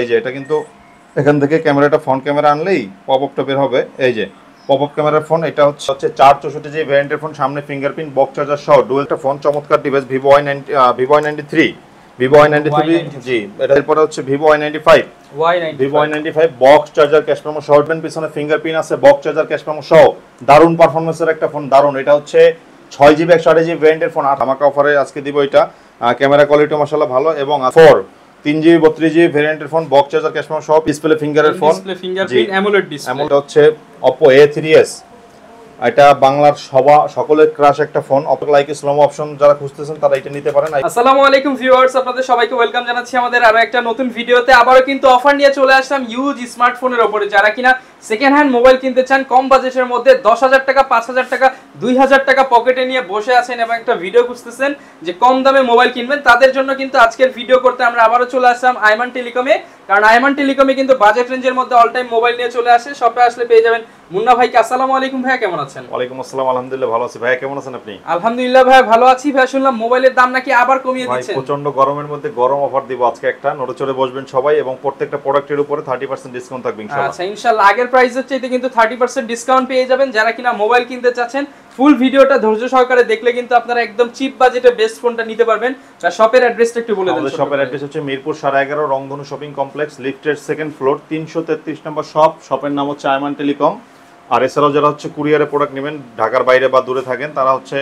এই যে এটা কিন্তু এখান থেকে ক্যামেরাটা ফ্রন্ট ক্যামেরা আনলেই পপআপটা বের হবে। এই যে পপআপ ক্যামেরার ফোন, এটা হচ্ছে 464 জি ভ্যারিয়েন্টের ফোন, সামনে ফিঙ্গারপ্রিন্ট, বক্স চার্জার সহ ডুয়েলটা ফোন, চমৎকার device Vivo Y93 Vivo Y93 জি। এটা এরপরে হচ্ছে Vivo Y95 Vivo Y95 box charger cash memo সহ, পিছনে ফিঙ্গারপ্রিন্ট আছে, বক্স চার্জার ক্যাশ মেমো সহ, দারুণ পারফরম্যান্সের একটা ফোন, দারুণ। এটা হচ্ছে 6GB 128GB ভ্যারিয়েন্টের ফোন, ধামাকা অফারে আজকে দিব এটা। ক্যামেরা কোয়ালিটি মাশাআল্লাহ ভালো, এবং 3GB 32GB ভ্যারিয়েন্টের phone, box charger cash memo সহ, ডিসপ্লে ফিঙ্গারের phone, display fingerprint AMOLED display. এটা হচ্ছে Oppo A3s, এটা বাংলার সকলের ক্রাশ একটা phone. Oppo like slow option যারা খুঁজতেছেন তারা এটা নিতে পারেন। আসসালামু আলাইকুম ভিউয়ার্স, আপনাদের সবাইকে ওয়েলকাম জানাচ্ছি আমাদের আরো একটা নতুন ভিডিওতে। আবারো কিন্তু অফার নিয়ে চলে আসলাম ইউজ স্মার্টফোনের উপরে। যারা কিনা সেকেন্ড হ্যান্ড মোবাইল কিনতে চান কম বাজেটের মধ্যে, 10,000 টাকা, 5,000 টাকা, 2,000 টাকা পকেটে নিয়ে বসে আছেন এবং একটা ভিডিও খুঁজতেছেন যে কম দামে মোবাইল কিনবেন, তাদের জন্য কিন্তু আজকের ভিডিও করতে আমরা আবারো চলে আসলাম আইমান টেলিকমে। কারণ আইমান টেলিকমে কিন্তু বাজেট রেঞ্জের মধ্যে অল টাইম মোবাইল নিয়ে চলে আসে। শপে আসলে পেয়ে যাবেন মুন্না ভাইকে। আসসালামু আলাইকুম ভাইয়া, কেমন আছেন? ওয়ালাইকুম আসসালাম, আলহামদুলিল্লাহ ভালো আছি। ভাইয়া কেমন আছেন আপনি? আলহামদুলিল্লাহ ভাই ভালো আছি। ভাই শুনলাম মোবাইলের দাম নাকি আবার কমিয়ে দিচ্ছেন। প্রচন্ড গরমের মধ্যে গরম অফার দিব আজকে একটা, নড়েচড়ে বসবেন সবাই, এবং প্রত্যেকটা প্রোডাক্টের উপরে 30% ডিসকাউন্ট থাকবে ইনশাআল্লাহ। আচ্ছা ইনশাআল্লাহ আগের প্রাইসের চাইতে কিন্তু 30% ডিসকাউন্ট পেয়ে যাবেন। যারা কিনা মোবাইল কিনতে চাচ্ছেন ফুল ভিডিওটা ধৈর্য সহকারে দেখলে কিন্তু আপনারা একদম চিপ বাজেটে বেস্ট ফোনটা নিতে পারবেন। আর শপের অ্যাড্রেসটা একটু বলে দেন। আমাদের শপের অ্যাড্রেস হচ্ছে মিরপুর 11.5 রংধনু শপিং কমপ্লেক্স, লিফটের সেকেন্ড ফ্লোর, 333 নম্বর শপ। শপের নাম হচ্ছে আইমান টেলিকম। আর এছাড়াও যারা হচ্ছে কুরিয়ারে প্রোডাক্ট নেবেন, ঢাকার বাইরে বা দূরে থাকেন, তারা হচ্ছে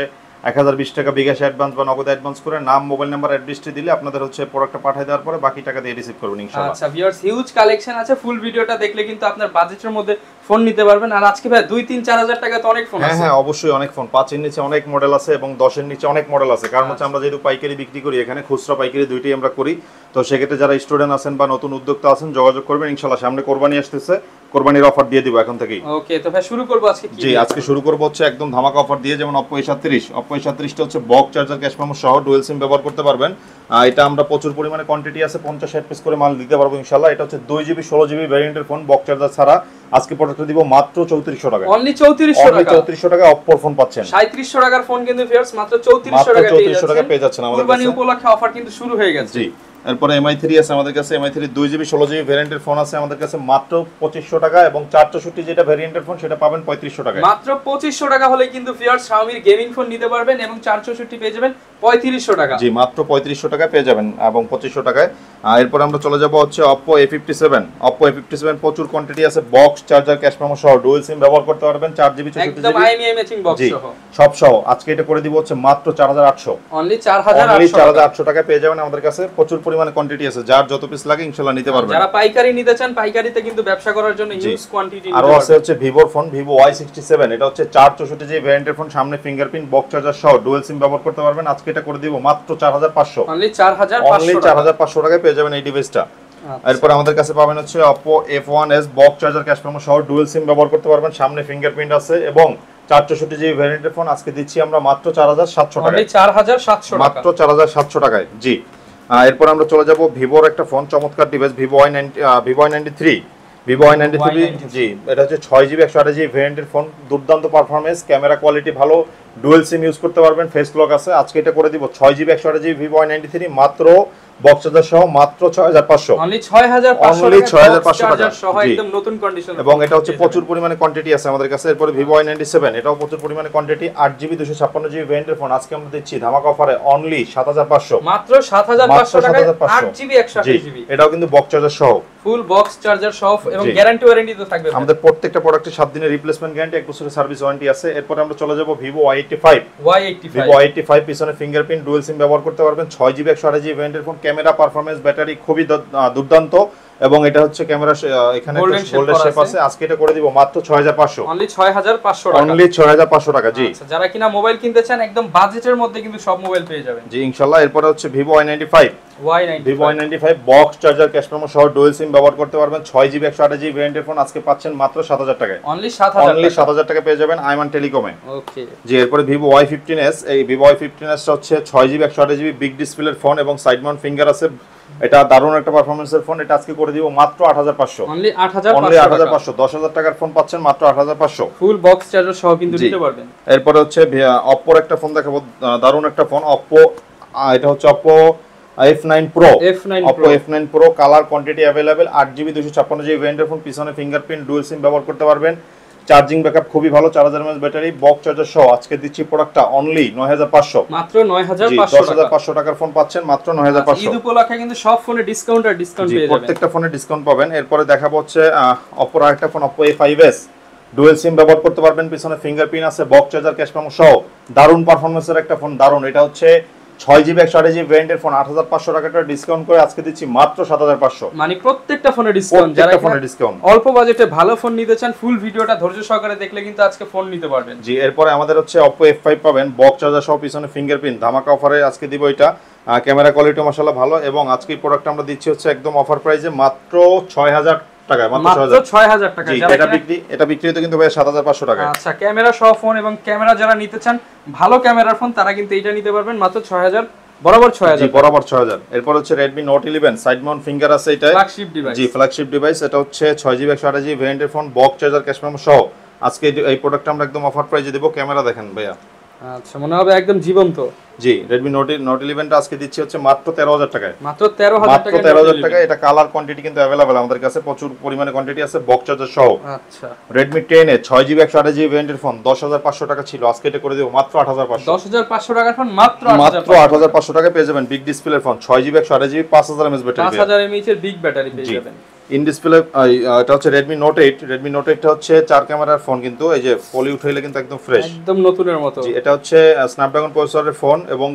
1020 টাকা বিকাশ অ্যাডভান্স বা নগদ অ্যাডভান্স করে নাম, মোবাইল নাম্বার, অ্যাড্রেসটি দিলে আপনাদের হচ্ছে প্রোডাক্টটা পাঠিয়ে দেওয়ার পরে বাকি টাকা দিয়ে রিসিভ করবেন ইনশাআল্লাহ। আচ্ছা ভিউয়ার্স, হিউজ কালেকশন আছে, ফুল ভিডিওটা দেখলে কিন্তু আপনার বাজেটের মধ্যে ফোন নিতে পারবেন। আর আজকে ভাই 2-3-4 হাজার টাকা তো অনেক ফোন আছে। হ্যাঁ অবশ্যই অনেক ফোন, 5 এর নিচে অনেক মডেল আছে এবং 10 এর নিচে অনেক মডেল আছে। কারণ হচ্ছে আমরা যেহেতু পাইকারি বিক্রি করি, এখানে খুচরা পাইকারি দুইটাই আমরা করি। তো সেক্ষেত্রে যারা স্টুডেন্ট আছেন বা নতুন উদ্যোক্তা আছেন যোগাযোগ করবেন ইনশাআল্লাহ। সামনে কোরবানি আসতেছে, কোরবানির অফার দিয়ে দিব এখন থেকেই। ওকে তো ভাই শুরু করব আজকে কি? জি আজকে শুরু করব হচ্ছে একদম ধামাকা অফার দিয়ে। যেমন Oppo A37 টা হচ্ছে বক্স চার্জার ক্যাশ মেমো সহ ডুয়াল সিম ব্যবহার করতে পারবেন। এটা আমরা প্রচুর পরিমাণে কোয়ান্টিটি আছে, 50-60 পিস করে মাল দিতে পারবো ইনশাআল্লাহ। এটা হচ্ছে 2GB 16GB ভ্যারিয়েন্টের phone, box charger ছাড়া। আজকে প্রোডাক্টটা দিব মাত্র 3400 টাকা। অনলি 3400 টাকা। 3400 টাকা Oppo ফোন পাচ্ছেন। 3700 টাকার ফোন কিন্তু ভিউয়ার্স মাত্র 3400 টাকা পেয়ে যাচ্ছেন আমাদের কাছে। কুরবানি উপলক্ষে অফার কিন্তু শুরু হয়ে গেছে। জি এরপরে MI3 আছে আমাদের কাছে। MI3 2GB 16GB ভ্যারিয়েন্টের ফোন আছে আমাদের কাছে মাত্র 2500 টাকা, এবং 464 যেটা ভ্যারিয়েন্টের ফোন সেটা পাবেন 3500 টাকায়। মাত্র 2500 টাকা হলে কিন্তু ভিউয়ার্স Xiaomi গেমিং ফোন নিতে পারবেন, এবং 464 পেয়ে যাবেন 3500 টাকা। জি মাত্র 3500 টাকায় পেয়ে যাবেন এবং 2500 টাকায়। এরপর আমরা চলে যাব হচ্ছে Oppo A57 প্রচুর কোয়ান্টিটি আছে, বক্স চার্জার ক্যাশ মেমো সহ, ডুয়াল সিম ব্যবহার করতে পারবেন, 4GB 64GB একদম IMEI ম্যাচিং বক্স সহ সব সহ। আজকে এটা করে দিব হচ্ছে মাত্র 4800। অনলি 4800 টাকায় পেয়ে যাবেন আমাদের কাছে। প্রচুর পরিমাণে কোয়ান্টিটি আছে, যার যত পিস লাগে ইনশাআল্লাহ নিতে পারবেন। যারা পাইকারি নিতে চান, পাইকারিতে কিন্তু ব্যবসা করার জন্য হিউজ কোয়ান্টিটি নিতে আরো পারবেন। আছে হচ্ছে ভিভোর ফোন, Vivo Y67, এটা হচ্ছে 464GB ভ্যারিয়েন্টের ফোন, সামনে ফিঙ্গারপ্রিন্ট, বক্স চার্জার সহ ডুয়াল সিম ব্যবহার করতে পারবেন। আজকে এটা করে দিব মাত্র 4500। অনলি 4500 টাকায় পেয়ে যাবেন এই ডিভাইসটা। এরপর আমাদের কাছে পাবেন হচ্ছে Oppo F1s box charger cash memo সহ, ডুয়াল সিম ব্যবহার করতে পারবেন, সামনে ফিঙ্গারপ্রিন্ট আছে এবং 464GB ভ্যারিয়েন্টের ফোন। আজকে দিচ্ছি আমরা মাত্র 4700 টাকায়। অনলি 4700 টাকা, মাত্র 4700 টাকায়। জি এরপর আমরা চলে যাব ভিভোর একটা ফোন, চমৎকার ডিভাইস, Vivo Y93 জি। এটা হচ্ছে 6GB 128GB ভ্যারিয়েন্টের ফোন, দুর্দান্ত পারফরম্যান্স, ক্যামেরা কোয়ালিটি ভালো, ডুয়াল সিম ইউজ করতে পারবেন, ফেস লক আছে। আজকে এটা করে দিব 6GB 128GB Vivo Y93 মাত্র বক্স চার্জার সহ মাত্র 6500। অনলি 6500 টাকা সহ একদম নতুন কন্ডিশন, এবং এটা হচ্ছে প্রচুর পরিমাণে কোয়ান্টিটি আছে আমাদের কাছে। এরপর Vivo Y97, এটাও প্রচুর পরিমাণে কোয়ান্টিটি, 8GB 256GB ভ্যারিয়েন্টের ফোন। আজকে আমরা দিচ্ছি ধামাকা অফারে অনলি 7500। মাত্র 7500 টাকায় 8GB 128GB। এটাও কিন্তু বক্স চার্জার সহ, ফুল বক্স চার্জার সহ, এবং গ্যারান্টি ওয়ারেন্টি তো থাকবে। আমাদের প্রত্যেকটা প্রোডাক্টে 7 দিনের রিপ্লেসমেন্ট গ্যারান্টি, 1 বছরের সার্ভিস ওয়ারেন্টি আছে। এরপর আমরা চলে যাব Vivo Y85 পিছনে ফিঙ্গারপ্রিন্ট, ডুয়াল সিম ব্যবহার করতে পারবেন, 6GB 128GB ভ্যারিয়েন্টের ফোন, ক্যামেরা পারফরম্যান্স, ব্যাটারি খুবই দুর্দান্ত, এবং এটা হচ্ছে ক্যামেরা এখানে গোল্ডেন শেপ আছে। আজকে এটা করে দিব মাত্র 6500। অনলি 6500 টাকা। অনলি 6500 টাকা। জি আচ্ছা যারা কিনা মোবাইল কিনতে চান একদম বাজেটের মধ্যে কিন্তু সব মোবাইল পেয়ে যাবেন। জি ইনশাআল্লাহ। এরপর হচ্ছে Vivo Y95 box charger cash memo সহ, ডুয়াল সিম ব্যবহার করতে পারবেন, 6GB 128GB ভ্যারিয়েন্টের ফোন। আজকে পাচ্ছেন মাত্র 7000 টাকায়। অনলি 7000 টাকা পেয়ে যাবেন আইমান টেলিকমে। ওকে জি এরপরে Vivo Y15s, এই Vivo Y15s হচ্ছে 6GB 128GB বিগ ডিসপ্লের ফোন এবং সাইড মাউন্ট ফিঙ্গার আছে। এটা দারুণ একটা পারফরম্যান্সের ফোন। এটা আজকে করে দিব মাত্র 8500। অনলি 8500 10000 টাকার ফোন পাচ্ছেন মাত্র 8500, ফুল বক্স চার্জার সহ কিন্তু নিতে পারবেন। এরপর হচ্ছে Oppo একটা ফোন দেখাবো, দারুণ একটা ফোন Oppo। এটা হচ্ছে Oppo F9 Pro, F9 Oppo F9 Pro colour quantity available 8GB 256GB ভেরিয়েন্টের ফোন, পিছনে ফিঙ্গারপ্রিন্ট, ডুয়াল সিম ব্যবহার করতে পারবেন। চার্জিং ব্যাকআপ খুবই ভালো, 4000 mAh ব্যাটারি, বক্স চার্জার সহ আজকে দিচ্ছি প্রোডাক্টটা অনলি 9500, মাত্র 9500 টাকা। 10500 টাকার ফোন পাচ্ছেন মাত্র 9500। ঈদ উপলক্ষে কিন্তু সব ফোনে ডিসকাউন্ট পেয়ে যাবেন, প্রত্যেকটা ফোনে ডিসকাউন্ট পাবেন। এরপরে দেখাবো হচ্ছে Oppo এর আরেকটা phone Oppo A5s, dual SIM ব্যবহার করতে পারবেন, পিছনে ফিঙ্গারপ্রিন্ট আছে, বক্স চার্জার, ক্যাশ মেমো সহ দারুণ পারফরম্যান্সের একটা ফোন, দারুণ। এটা হচ্ছে 6GB 128GB ভেরিয়েন্টের ফোন, 8500 টাকাটা ডিসকাউন্ট করে আজকে দিচ্ছি মাত্র 7500। মানে প্রত্যেকটা ফোনে ডিসকাউন্ট, যারা ফোনে ডিসকাউন্ট, অল্প বাজেটে ভালো ফোন নিতে চান ফুল ভিডিওটা ধৈর্য সহকারে দেখলে কিন্তু আজকে ফোন নিতে পারবেন। জি, এরপরে আমাদের হচ্ছে Oppo F5 পাবেন, বক্স চার্জার সহ, পিছনে ফিঙ্গারপ্রিন্ট, ধামাকা অফারে আজকে দিব এটা। ক্যামেরা কোয়ালিটি মাশাআল্লাহ ভালো, এবং আজকে এই প্রোডাক্টটা আমরা দিচ্ছি হচ্ছে একদম অফার প্রাইসে মাত্র 6000 টাকা, মাত্র 6000 টাকা। এটা বিক্রি হতে কিন্তু ভাই 7500 টাকা। আচ্ছা, ক্যামেরা সহ ফোন এবং ক্যামেরা যারা নিতে চান ভালো ক্যামেরার ফোন তারা কিন্তু এটা নিতে পারবেন মাত্র 6000, বরাবর 6000, বরাবর 6000। এরপর হচ্ছে Redmi Note 11 side mount finger আছে, এটা ফ্ল্যাগশিপ ডিভাইস। জি, ফ্ল্যাগশিপ ডিভাইস। এটা হচ্ছে 6GB 128GB ভেরিয়েন্টের phone, box charger, cash memo সহ আজকে এই প্রোডাক্টটা আমরা একদম অফার প্রাইসে দেব। ক্যামেরা দেখেন ভাইয়া, আচ্ছা মনে হবে একদম জীবন্ত। জি, Redmi Note 11টা আজকে দিচ্ছি হচ্ছে মাত্র 13000 টাকায়, মাত্র 13000 টাকা। এটা কালার কোয়ান্টিটি কিন্তু अवेलेबल আমাদের কাছে, প্রচুর পরিমাণে কোয়ান্টিটি আছে, বক্স চার্জার সহ। আচ্ছা, Redmi 10 এ 6GB 128GB ভেরিয়েন্টের ফোন 10500 টাকা ছিল, আজকে এটা করে দেব মাত্র 8500। 10500 টাকার ফোন মাত্র 8500 টাকায় পেয়ে যাবেন। বিগ ডিসপ্লের phone, 6GB 128GB 5000 mAh battery, 5000 mAh এর বিগ ব্যাটারি পেয়ে যাবেন। ইন ডিসপ্লে এটা হচ্ছে Redmi Note 8। Redmi Note 8 টা হচ্ছে 4 ক্যামেরার ফোন, কিন্তু এই যে পলি উঠাইলে কিন্তু একদম ফ্রেশ, একদম নতুনের মতো। জি, এটা হচ্ছে স্ন্যাপড্রাগন প্রসেসরের ফোন এবং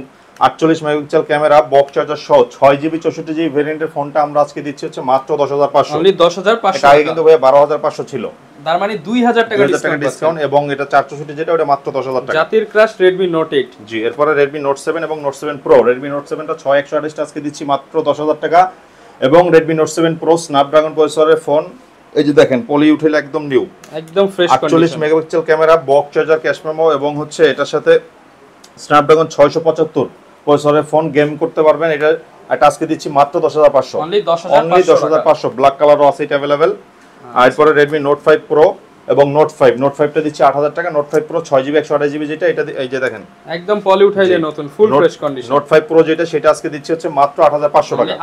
48 মেগাপিক্সেল ক্যামেরা, বক্স চার্জার সহ 6GB 64GB ভেরিয়েন্টের ফোনটা আমরা আজকে দিচ্ছি হচ্ছে মাত্র 10500, অনলি 10500 এটা আগে কিন্তু ভাই 12500 ছিল, তার মানে 2000 টাকা ডিসকাউন্ট। এবং এটা 464 যেটা, ওটা মাত্র 10000 টাকা। জাতির ক্রাশ Redmi Note 8। জি, এরপরে Redmi Note 7 এবং Note 7 Pro। Redmi Note 7 টা 6128 টা আজকে দিচ্ছি মাত্র 10000 টাকা, এবং Redmi Note 7 Pro স্ন্যাপড্রাগন প্রসেসরের ফোন, এই যে দেখেন পলি উঠাইলে একদম নিউ, একদম fresh condition, 48 megapixel camera, box charger, cash memo, এবং হচ্ছে এটার সাথে স্ন্যাপড্রাগন 675 প্রসেসরের ফোন, গেম করতে পারবেন। এটা আজকে দিচ্ছি মাত্র 10500, অনলি 10500। ব্ল্যাক কালারও আছে এটা अवेलेबल। আর এরপরে Redmi Note 5 Pro এবং Note 5 টা দিচ্ছি 8000 টাকা। Note 5 Pro 6GB 128GB যেটা, এটা এই যে দেখেন একদম পলি উঠাইলে নতুন ফুল ফ্রেশ কন্ডিশন। Note 5 Pro যেটা, সেটা আজকে দিচ্ছি হচ্ছে মাত্র 8500 টাকা,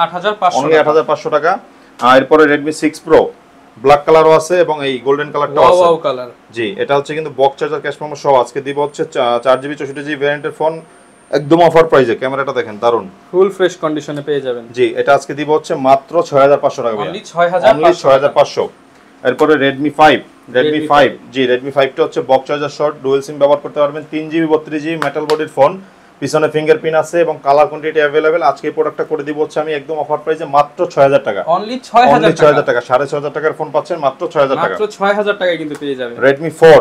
অনলি 8500 টাকা। আর এরপরে Redmi 6 Pro ব্ল্যাক কালারও আছে এবং এই গোল্ডেন কালারটাও আছে, ওয়াও কালার। জি, এটা হচ্ছে কিন্তু বক্স চার্জার, ক্যাশ মেমো সহ আজকে দিব হচ্ছে 4GB 64GB ভেরিয়েন্টের ফোন, একদম অফার প্রাইসে। ক্যামেরাটা দেখেন দারুন, ফুল ফ্রেশ কন্ডিশনে পেয়ে যাবেন। জি, এটা আজকে দিব হচ্ছে মাত্র 6500 টাকা, অনলি 6500। এরপরে Redmi 5, জি, Redmi 5 টা হচ্ছে box charger short, dual SIM ব্যবহার করতে পারবেন, 3GB 32GB মেটাল বডির ফোন, পিছনে ফিঙ্গারপ্রিন্ট আছে এবং কালার কোয়ান্টিটি अवेलेबल। আজকে এই প্রোডাক্টটা করে দিব হচ্ছে আমি একদম অফার প্রাইসে মাত্র 6000 টাকা, অনলি 6000 টাকা, 6500 টাকার ফোন পাচ্ছেন মাত্র 6000 টাকা, মাত্র 6000 টাকায় কিন্তু পেয়ে যাবেন। Redmi 4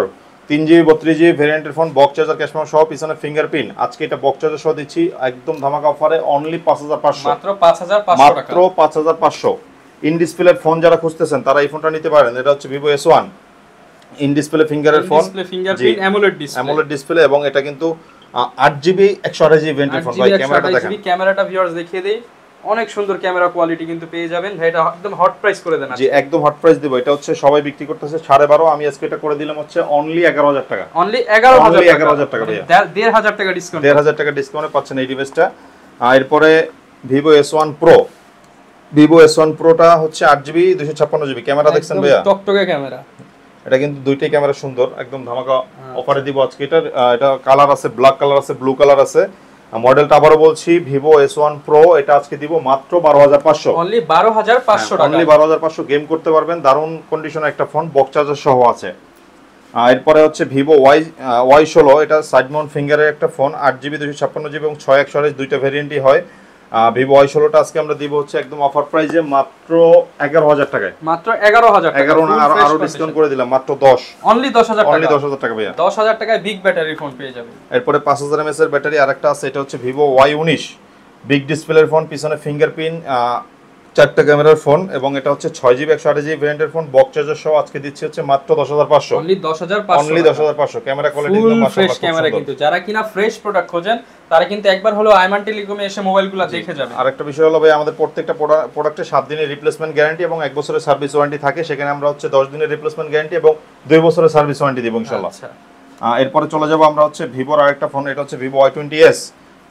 3GB 32GB ভেরিয়েন্টের phone, box charger, cash memo সহ, পিছনে ফিঙ্গারপ্রিন্ট। আজকে এটা বক্স চার্জার সহ দিচ্ছি একদম ধামাকা অফারে, অনলি 5500, মাত্র 5500 টাকা, মাত্র 5500। ইন ডিসপ্লের ফোন যারা খুঁজতেছেন তারা এই ফোনটা নিতে পারেন। এটা হচ্ছে Vivo S1 ইন ডিসপ্লে ফিঙ্গারের ফোন, ফিঙ্গারপ্রিন্ট অ্যামোলেড ডিসপ্লে, এবং এটা কিন্তু 8GB 128GB ভেরিয়েন্টের ফোন। ভাই ক্যামেরাটা দেখেন, ক্যামেরাটা ভিউয়ার্স দেখিয়ে দেই, অনেক সুন্দর ক্যামেরা কোয়ালিটি কিন্তু পেয়ে যাবেন। ভাই এটা একদম হট প্রাইস করে দেন। জি, একদম হট প্রাইস দিব। এটা হচ্ছে সবাই বিক্রি করতেছে 12.5, আমি আজকে এটা করে দিলাম হচ্ছে অনলি 11000 টাকা, অনলি 11000 টাকা ভাই, 1500 টাকা ডিসকাউন্ট, 1500 টাকা ডিসকাউন্টে পাচ্ছেন এই ডিভাইসটা। আর এরপরে Vivo S1 Pro টা হচ্ছে 8GB 256GB ক্যামেরা, দেখছেন ভাইয়া টকটকে ক্যামেরা, এটা কিন্তু দুইটাই ক্যামেরা সুন্দর, একদম ধামাকা অফারে দিব আজকে। এটা কালার আছে, ব্ল্যাক কালার আছে, ব্লু কালার আছে। মডেলটা আবারও বলছি Vivo S1 Pro, এটা আজকে দিব মাত্র 12500, অনলি 12500 টাকা, অনলি 12500। গেম করতে পারবেন, দারুণ কন্ডিশনে একটা ফোন, বক্স চার্জার সহ আছে। এরপরে হচ্ছে Vivo Y16, এটা সাইড মাউন্ট ফিঙ্গারের একটা ফোন, 8GB 256GB এবং 6128 দুইটা ভেরিয়েন্টই হয়। Vivo Y16 টা আজকে আমরা দিব হচ্ছে একদম অফার প্রাইসে মাত্র 11000 টাকায়, মাত্র 11000 টাকা, 11 না আরো ডিসকাউন্ট করে দিলাম, মাত্র 10, অনলি 10000 টাকা, অনলি 10000 টাকা ভাইয়া, 10000 টাকায় বিগ ব্যাটারি ফোন পেয়ে যাবেন। এরপরে 5000 mAh এর ব্যাটারি আরেকটা আছে, এটা হচ্ছে Vivo Y19 বিগ ডিসপ্লের ফোন, পিছনে ফিঙ্গারপ্রিন্ট, 4টা ক্যামেরার ফোন, এবং এটা হচ্ছে 6GB 128GB ভেরিয়েন্টের ফোন, বক্স চার্জার সহ আজকে দিচ্ছি হচ্ছে মাত্র 10500, অনলি 10500, অনলি 10500। ক্যামেরা কোয়ালিটি কিন্তু মাশাআল্লাহ ফ্রেশ ক্যামেরা, কিন্তু যারা কিনা ফ্রেশ প্রোডাক্ট খোঁজেন তারা কিন্তু একবার হলো আইমান টেলিকমে এসে মোবাইলগুলো দেখে যাবেন। আরেকটা বিষয় হলো ভাই, আমাদের প্রত্যেকটা প্রোডাক্টে 7 দিনের রিপ্লেসমেন্ট গ্যারান্টি এবং 1 বছরের সার্ভিস ওয়ারেন্টি থাকে। সেখানে আমরা হচ্ছে 10 দিনের রিপ্লেসমেন্ট গ্যারান্টি এবং 2 বছরের সার্ভিস ওয়ারেন্টি দেব ইনশাআল্লাহ। এরপরে চলে যাব আমরা হচ্ছে ভিভোর আরেকটা ফোন, এটা হচ্ছে Vivo Y20s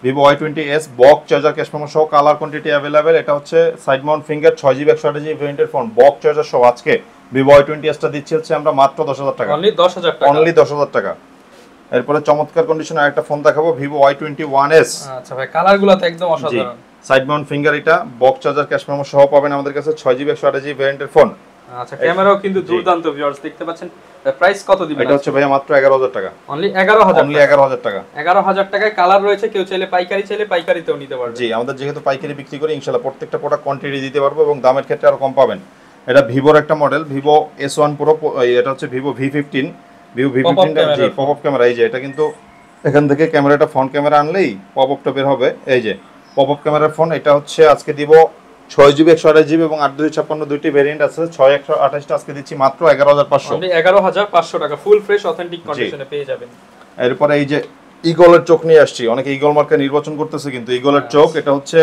Vivo Y20s box charger cash memo সহ কালার কোয়ান্টিটি অ্যাভেলেবেল। এটা হচ্ছে side mount finger 6GB 128GB ভেরিয়েন্টের ফোন বক্স চার্জার সহ আজকে ভিভো Y20s টা দিচ্ছি হচ্ছে আমরা মাত্র 10,000 টাকা, অনলি 10,000 টাকা, অনলি 10,000 টাকা। এরপরে চমৎকার কন্ডিশনে আরেকটা ফোন দেখাবো ভিভো Y21s। আচ্ছা ভাই, কালারগুলো তো একদম অসাধারণ। সাইড মাউন্ট ফিঙ্গার, এটা বক্স চার্জার ক্যাশ মেমো সহ পাবেন আমাদের কাছে 6GB 128GB ভেরিয়েন্টের ফোন। আচ্ছা, ক্যামেরাও কিন্তু দুর্দান্ত ভিউয়ার্স দেখতে পাচ্ছেন। প্রাইস কত দিবেন? এটা হচ্ছে ভাইয়া মাত্র 11,000 টাকা, অনলি 11,000, অনলি 11,000 টাকা। 11,000 টাকায় কালার রয়েছে, কেউ চাইলে পাইকারিতেও নিতে পারবে। জি, আমাদের যেহেতু পাইকারি বিক্রি করি ইনশাআল্লাহ প্রত্যেকটা প্রোডাক্ট কোয়ান্টিটি দিতে পারবো এবং দামের ক্ষেত্রে আরো কম পাবেন। এটা ভিভোর একটা মডেল ভিভো S1 Pro, এটা হচ্ছে ভিভো V15, ভিভো V15 জি পপ আপ ক্যামেরা। এই যে এটা কিন্তু এখান থেকে ক্যামেরাটা ফ্রন্ট ক্যামেরা আনলেই পপ আপটা বের হবে। এই যে পপ আপ ক্যামেরার ফোন, এটা হচ্ছে আজকে দিব 6GB 128GB এবং 8/256 দুইটি ভেরিয়েন্ট আছে। 6/128 টা আজকে দিচ্ছি মাত্র 11,500, অনলি 11,500 টাকা, ফুল ফ্রেশ অথেন্টিক কন্ডিশনে পেয়ে যাবেন। এরপরে এই যে ইগলের চোখ নিয়ে আসছি, অনেকে ইগল মার্কা নির্বাচন করতেছে কিন্তু ইগলের চোখ, এটা হচ্ছে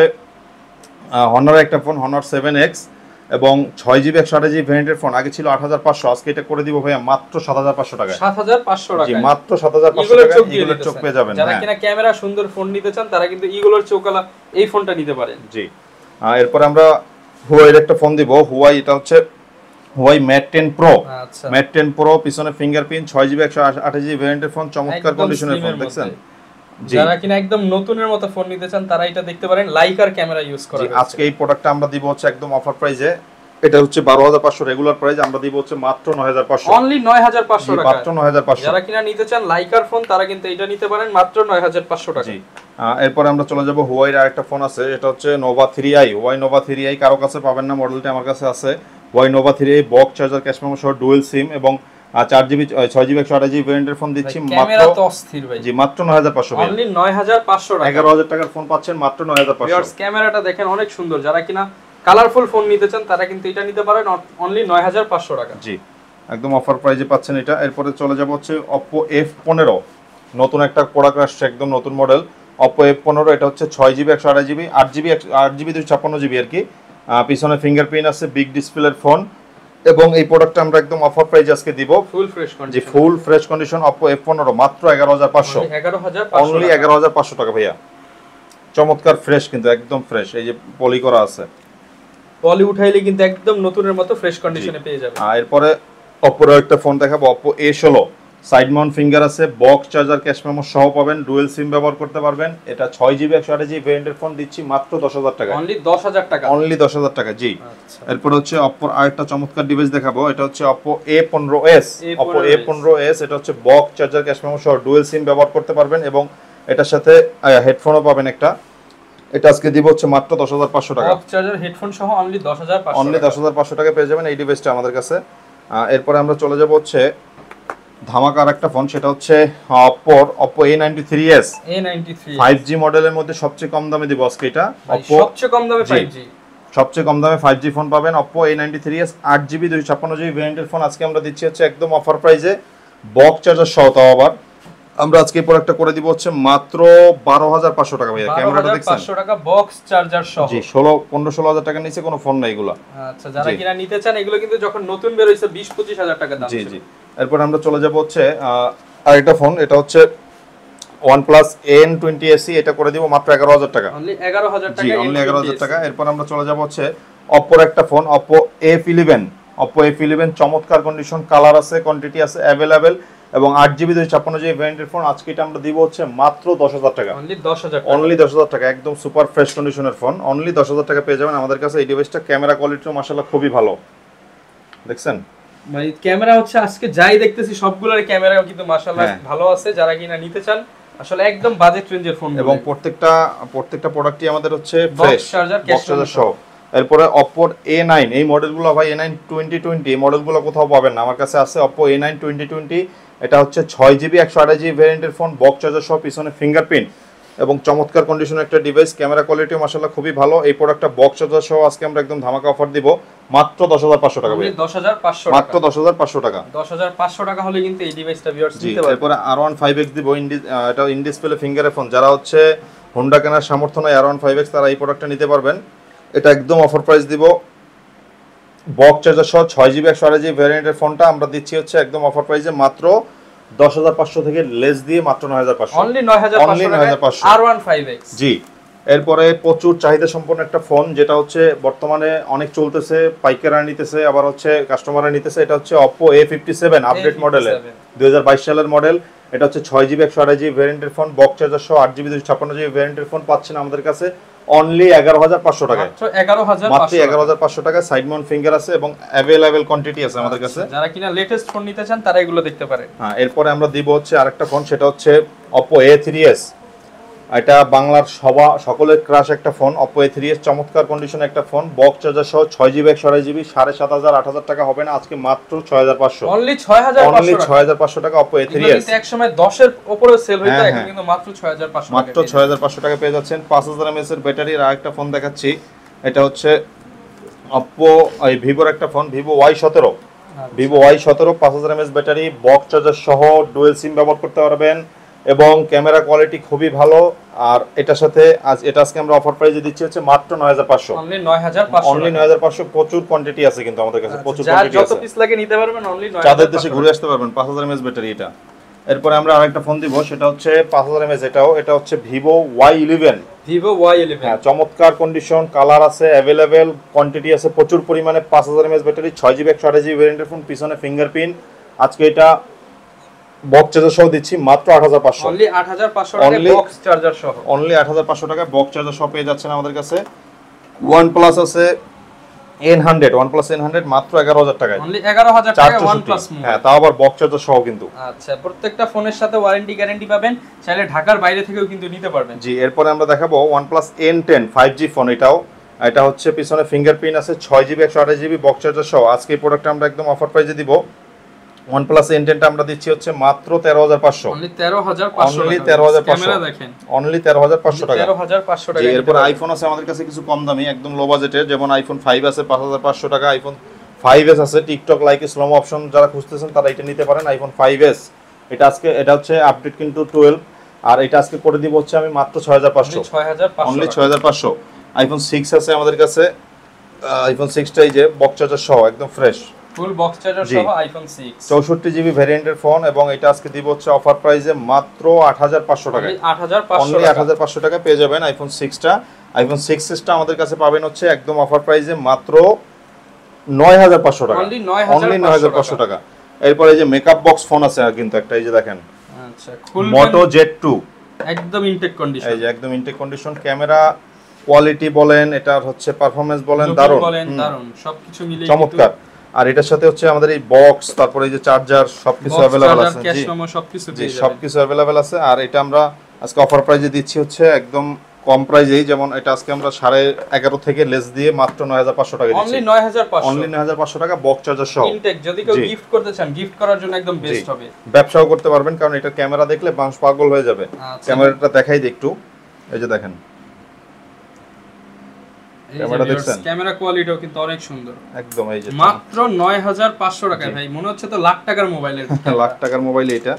হনারের একটা ফোন, হনার 7X এবং 6GB 128GB ভেরিয়েন্টের ফোন। আগে ছিল 8,500, আজকে এটা করে দিব ভাইয়া মাত্র 7,500 টাকায়। 7,500 টাকা, জি মাত্র 7,500 টাকায় ইগলের চোখ পেয়ে যাবেন। যারা কিনা ক্যামেরা সুন্দর ফোন নিতে চান তারা কিন্তু ইগলের চোখওয়ালা এই ফোনটা নিতে পারেন। জি, এরপর আমরা হুয়াইয়ের একটা ফোন দিব, হুয়াই, এটা হচ্ছে হুয়াই ম্যাট 10 প্রো। আচ্ছা, ম্যাট 10 প্রো, পিছনে ফিঙ্গারপ্রিন্ট, 6GB 128GB ভেরিয়েন্টের ফোন, চমৎকার কন্ডিশনের ফোন দেখছেন। যারা কিনা একদম নতুনের মতো ফোন নিতে চান তারা এটা দেখতে পারেন, লাইকার ক্যামেরা ইউজ করা হয়েছে। আজকে এই প্রোডাক্টটা আমরা দিব হচ্ছে একদম অফার প্রাইসে, এটা হচ্ছে 12,500 রেগুলার প্রাইস, আমরা দিব হচ্ছে মাত্র 9,500, অনলি 9,500 টাকা, মাত্র 9,500। যারা কিনা নিতে চান লাইকার ফোন তারা কিন্তু এটা নিতে পারেন মাত্র 9,500 টাকা। জি, এরপর আমরা চলে যাব হুয়াইয়ের আরেকটা ফোন আছে, এটা হচ্ছে Nova 3i। Y Nova 3i কারো কাছে পাবেন না, মডেলটা আমার কাছে আছে। Y Nova 3i box charger cash memo সহ ডুয়াল সিম এবং 4GB 6GB 128GB ভেরিয়েন্টের ফোন দিচ্ছি মাত্র, ক্যামেরা তো অস্থির ভাই। জি মাত্র 9,500, অনলি 9,500 টাকা, 11,000 টাকার ফোন পাচ্ছেন মাত্র 9,500। ভিউয়ার্স ক্যামেরাটা দেখেন অনেক সুন্দর, যারা কিনা কালারফুল ফোন নিতে চান তারা কিন্তু এটা নিতে পারেন অনলি 9,500 টাকা। জি, একদম অফার প্রাইসে পাচ্ছেন এটা। এরপরে চলে যাব হচ্ছে Oppo F15, নতুন একটা প্রোডাক্ট আসছে, একদম নতুন মডেল Oppo F15। এটা হচ্ছে 6GB 128GB 8GB 256GB আর কি। পিছনে ফিঙ্গারপ্রিন্ট আছে, বিগ ডিসপ্লের ফোন এবং এই প্রোডাক্টটা আমরা একদম অফার প্রাইসে আজকে দিব, ফুল ফ্রেশ কন্ডিশন। জি full fresh condition Oppo F15 মাত্র 11,500, 11,500, অনলি 11,500 টাকা ভাইয়া। চমৎকার ফ্রেশ, কিন্তু একদম ফ্রেশ, এই যে পলি করা আছে, পলি উঠাইলে কিন্তু একদম নতুনের মতো ফ্রেশ কন্ডিশনে পেয়ে যাবেন। এরপরে অপোর একটা ফোন দেখাবো, Oppo A16, side mount finger আছে, বক্স চার্জার ক্যাশ মেমো সহ পাবেন, ডুয়াল সিম ব্যবহার করতে পারবেন। এটা 6GB 128GB ভেরিয়েন্টের ফোন দিচ্ছি মাত্র 10,000 টাকা, অনলি 10,000 টাকা, অনলি 10,000 টাকা। জি, আচ্ছা, এরপর হচ্ছে অপোর আরেকটা চমৎকার ডিভাইস দেখাবো, এটা হচ্ছে Oppo A15s। Oppo A15s এটা হচ্ছে বক্স চার্জার ক্যাশ মেমো সহ ডুয়াল সিম ব্যবহার করতে পারবেন এবং এটার সাথে হেডফোনও পাবেন একটা। এটা আজকে দিব হচ্ছে মাত্র 10,500 টাকা, বক্স চার্জার হেডফোন সহ অনলি 10,500, অনলি 10,500 টাকা পেয়ে যাবেন এই ডিভাইসটা আমাদের কাছে। এরপরে আমরা চলে যাব হচ্ছে ধামাকার একটা ফোন, সেটা হচ্ছে Oppo A93s। 5G মডেলের মধ্যে সবচেয়ে কম দামে দিব আজকে এটা। Oppo সবচেয়ে কম দামে 5G, সবচেয়ে কম দামে 5G ফোন পাবেন Oppo A93s 8GB 256GB ভেরিয়েন্টের ফোন আজকে আমরা দিচ্ছি হচ্ছে একদম অফার প্রাইসে, বক্স চার্জার সহ। তাও আবার আমরা আজকে এই প্রোডাক্টটা করে দিব হচ্ছে মাত্র 12,500 টাকা ভাইয়া। ক্যামেরাটা দেখছেন, 12,500 টাকা বক্স চার্জার সহ। জি 15-16,000 টাকার নিচে কোনো ফোন নাই এগুলা। আচ্ছা, যারা কিনা নিতে চান এগুলো কিন্তু যখন নতুন বের হইছে 20-25,000 টাকা দাম। জি জি, এরপর আমরা চলে যাব হচ্ছে আরেকটা ফোন, এটা হচ্ছে OnePlus N20 SE, এটা করে দিব মাত্র 11,000 টাকা, অনলি 11,000 টাকা, জি অনলি 11,000 টাকা। এরপর আমরা চলে যাব হচ্ছে Oppo একটা phone, Oppo F11। Oppo F11 চমৎকার কন্ডিশন, কালার আছে, কোয়ান্টিটি আছে अवेलेबल এবং 8GB 256GB ভেরিয়েন্টের ফোন আজকে এটা আমরা দিব হচ্ছে মাত্র 10,000 টাকা, অনলি 10,000 টাকা, অনলি 10,000 টাকা। একদম সুপার ফ্রেশ কন্ডিশনের ফোন, অনলি 10,000 টাকা পেয়ে যাবেন আমাদের কাছে। এই ডিভাইসটা ক্যামেরা কোয়ালিটিও মাশাআল্লাহ খুবই ভালো, দেখছেন ভাই ক্যামেরা হচ্ছে আজকে যাই দেখতেছি সবগুলোর ক্যামেরা কিন্তু মাশাআল্লাহ ভালো আছে। যারা কিনা নিতে চান আসলে একদম বাজেট রেঞ্জের ফোন এবং প্রত্যেকটা প্রোডাক্টই আমাদের হচ্ছে fresh, box charger box charger সহ। এরপরে Oppo A9, এই মডেলগুলো ভাই A9 2020 এই মডেলগুলো কোথাও পাবেন না, আমার কাছে আছে Oppo A9 2020। এটা হচ্ছে 6GB 128GB ভেরিয়েন্টের ফোন, বক্স চার্জার সহ, পিছনে ফিঙ্গারপ্রিন্ট এবং চমৎকার কন্ডিশনের একটা ডিভাইস, ক্যামেরা কোয়ালিটিও মাশাআল্লাহ খুবই ভালো। এই প্রোডাক্টটা বক্স চার্জার সহ আজকে আমরা একদম ধামাকা অফার দিব মাত্র 10,500 টাকা ভাই, 10,500 মাত্র 10,500 টাকা, 10,500 টাকা হলে কিন্তু এই ডিভাইসটা ভিউয়ার্স জি। নিতে পারবেন। এরপরে R1 5X দিব, এটা ইন ডিসপ্লে ফিঙ্গারের ফোন, যারা হচ্ছে হোন্ডা কেনার সামর্থ্য নয় R1 5X তারা এই প্রোডাক্টটা নিতে পারবেন। এটা একদম অফার প্রাইস দিব, বক্স চার্জার সহ 6GB 128GB ভ্যারিয়েন্টের ফোনটা আমরা দিচ্ছি হচ্ছে একদম অফার প্রাইসে মাত্র 10,500 থেকে লেস দিয়ে মাত্র 9,500 অনলি 9,500 R15X। জি, এরপরে প্রচুর চাহিদা সম্পন্ন একটা ফোন যেটা হচ্ছে বর্তমানে অনেক চলতেছে, পাইকাররা নিতেছে, আবার হচ্ছে কাস্টমাররা নিতেছে। এটা হচ্ছে Oppo A57 আপডেট মডেলের 2022 সালের মডেল। এটা হচ্ছে 6GB 128GB ভ্যারিয়েন্টের ফোন, বক্স চার্জার সহ 8GB 256GB ভ্যারিয়েন্টের ফোন পাচ্ছেন আমাদের কাছে অনলি 11,500 টাকায়। মাত্র 11,500 টাকা। সাইড মাউন্ট ফিঙ্গার আছে এবং অ্যাভেলেবল কোয়ান্টিটি আছে আমাদের কাছে। যারা কিনা লেটেস্ট ফোন নিতে চান তারা এগুলো দেখতে পারে। হ্যাঁ, এরপরে আমরা দিব হচ্ছে আরেকটা ফোন, সেটা হচ্ছে Oppo A3s। এটা বাংলার সকলের ক্রাশ একটা ফোন, Oppo A3s। চমৎকার কন্ডিশনে একটা ফোন, বক্স চার্জার সহ 6GB 128GB 7,500 8,000 টাকা হবে না, আজকে মাত্র 6,500। অনলি 6,500 টাকা Oppo A3s। কিন্তু এক সময় 10 এর উপরে সেল হইতো, এখন কিন্তু মাত্র 6,500 মাত্র 6,500 টাকা পেয়ে যাচ্ছেন। 5000 mAh এর ব্যাটারির আরেকটা ফোন দেখাচ্ছি। এটা হচ্ছে Oppo ভিভোর একটা phone, Vivo Y17। Vivo Y17 5000 mAh battery, box charger সহ ডুয়াল সিম ব্যবহার করতে পারবেন এবং ক্যামেরা কোয়ালিটি খুবই ভালো। আর এটার সাথে এটা আজকে আমরা অফার প্রাইসে দিচ্ছি হচ্ছে মাত্র 9,500। অনলি 9,500। অনলি 9,500। প্রচুর কোয়ান্টিটি আছে কিন্তু আমাদের কাছে, প্রচুর কোয়ান্টিটি আছে। যত পিস লাগে নিতে পারবেন, অনলি 9,500। চাঁদের দেশে ঘুরে আসতে পারবেন। 5000 mAh ব্যাটারি এটা। এরপরে আমরা আরেকটা ফোন দিব, সেটা হচ্ছে 5000 mAh। এটা হচ্ছে Vivo Y11। Vivo Y11। হ্যাঁ, চমৎকার কন্ডিশন, কালার আছে, অ্যাভেলেবেল কোয়ান্টিটি আছে প্রচুর পরিমাণে। 5000 mAh ব্যাটারি, 6GB 128GB ভ্যারিয়েন্টের ফোন, পিছনে ফিঙ্গারপ্রিন্ট। আজকে এটা বক্স চার্জার সহ দিচ্ছি মাত্র 8,500। অনলি 8,500 টাকা বক্স চার্জার সহ। অনলি 8,500 টাকা বক্স চার্জার সহ পেয়ে যাচ্ছেন আমাদের কাছে। OnePlus আছে N100, OnePlus N100 মাত্র 11,000 টাকায়। অনলি 11,000 টাকা OnePlus। হ্যাঁ, তাও আবার বক্স চার্জার সহ কিন্তু। আচ্ছা, প্রত্যেকটা ফোনের সাথে ওয়ারেন্টি গ্যারান্টি পাবেন, চাইলে ঢাকার বাইরে থেকেও কিন্তু নিতে পারবেন। জি, এরপরে আমরা দেখাবো OnePlus N10 5G ফোন। এটা হচ্ছে পিছনে ফিঙ্গারপ্রিন্ট আছে, 6GB 128GB বক্স চার্জার সহ। আজকে এই প্রোডাক্টটা আমরা একদম অফার প্রাইসে দিব। OnePlus N10 টা আমরা দিচ্ছি হচ্ছে মাত্র 13,500। অনলি 13,500। অনলি 13,500। ক্যামেরা দেখেন, অনলি 13,500 টাকা। 13,500 টাকা। এরপর আইফোন আছে আমাদের কাছে কিছু কম দামি, একদম লো বাজেটের, যেমন আইফোন 5 আছে 5,500 টাকা। আইফোন 5s আছে, টিকটক লাইক স্লো অপশন যারা খুঁজতেছেন তারা এটা নিতে পারেন। আইফোন 5s এটা হচ্ছে আপডেট কিন্তু 12। আর এটা আজকে করে দিব হচ্ছে আমি মাত্র 6,500। অনলি 6,500। আইফোন 6 আছে আমাদের কাছে। আইফোন 6 টাই যে বক্স চার্জার সহ একদম ফ্রেশ, ফুল বক্স চার্জার সহ আইফোন 6 64GB ভ্যারিয়েন্টের ফোন, এবং এটা আজকে দিব হচ্ছে অফার প্রাইসে মাত্র 8,500 টাকা। অনলি 8,500 টাকা পেয়ে যাবেন আইফোন 6টা। আইফোন 6s টা আমাদের কাছে পাবেন হচ্ছে একদম অফার প্রাইসে মাত্র 9,500 টাকা। অনলি 9,500 টাকা। এরপরে এই যে মেকআপ বক্স ফোন আছে কিন্তু একটা, এই যে দেখেন, আচ্ছা, Moto Z2 একদম ইনটেক কন্ডিশন। এই যে একদম ইনটেক কন্ডিশন, ক্যামেরা কোয়ালিটি বলেন, এটার হচ্ছে পারফরম্যান্স বলেন, দারুণ সবকিছু মিলে চমৎকার। আর এটার সাথে হচ্ছে আমাদের এই বক্স, তারপরে এই যে চার্জার, সবকিছু अवेलेबल আছে। ক্যাশ মেমো সবকিছু পেয়ে যাবেন। সবকিছু अवेलेबल আছে। আর এটা আমরা আজকে অফার প্রাইসে দিচ্ছি হচ্ছে একদম কম প্রাইসেই, যেমন এটা আজকে আমরা 11.5 থেকে লেস দিয়ে মাত্র 9,500 টাকা দিচ্ছি। অনলি 9,500। অনলি 9,500 টাকা বক্স চার্জার সহ। ইনটেক যদি কেউ গিফট করতে চান, গিফট করার জন্য একদম বেস্ট হবে। ব্যবসাও করতে পারবেন, কারণ এটা ক্যামেরা দেখলে মানুষ পাগল হয়ে যাবে। ক্যামেরাটা দেখাই দিই একটু, এই যে দেখেন ক্যামেরা দেখছেন, ক্যামেরা কোয়ালিটিও কিন্তু অনেক সুন্দর একদম। এই যে মাত্র 9,500 টাকা ভাই, মনে হচ্ছে তো লাখ টাকার মোবাইলের লাখ টাকার মোবাইল এটা।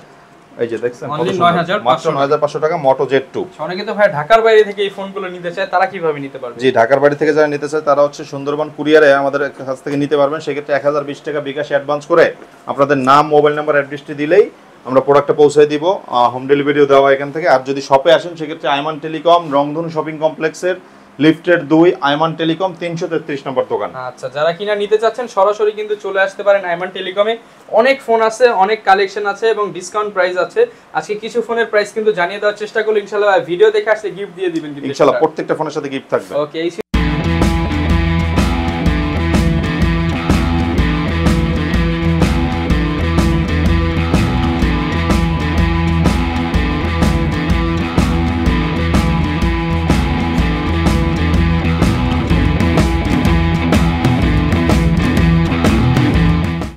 এই যে দেখছেন অনলি 9,500 মাত্র 9,500 টাকা Moto Z2। অনেকে তো ভাই ঢাকার বাইরে থেকে এই ফোনগুলো নিতে চায়, তারা কিভাবে নিতে পারবে? জি, ঢাকার বাইরে থেকে যারা নিতে চায় তারা হচ্ছে সুন্দরবন কুরিয়ারে আমাদের কাছ থেকে নিতে পারবেন। সেক্ষেত্রে 1020 টাকা বিকাশ অ্যাডভান্স করে আপনাদের নাম, মোবাইল নাম্বার, অ্যাড্রেসটি দিলেই আমরা প্রোডাক্টটা পৌঁছে দিব। হোম ডেলিভারিও দেওয়া এখান থেকে। আর যদি শপে আসেন সেক্ষেত্রে আইমান টেলিকম, রংধনু শপিং কমপ্লেক্সের লিফটের 2, আইমান টেলিকম 333 নম্বর দোকান। আচ্ছা, যারা কিনা নিতে চাচ্ছেন সরাসরি কিন্তু চলে আসতে পারেন আইমান টেলিকমে। অনেক ফোন আছে, অনেক কালেকশন আছে এবং ডিসকাউন্ট প্রাইস আছে। আজকে কিছু ফোনের প্রাইস কিন্তু জানিয়ে দেওয়ার চেষ্টা করব ইনশাআল্লাহ। ভিডিও দেখে আসলে গিফট দিয়ে দিবেন কিন্তু ইনশাআল্লাহ, প্রত্যেকটা ফোনের সাথে গিফট থাকবে। ওকে।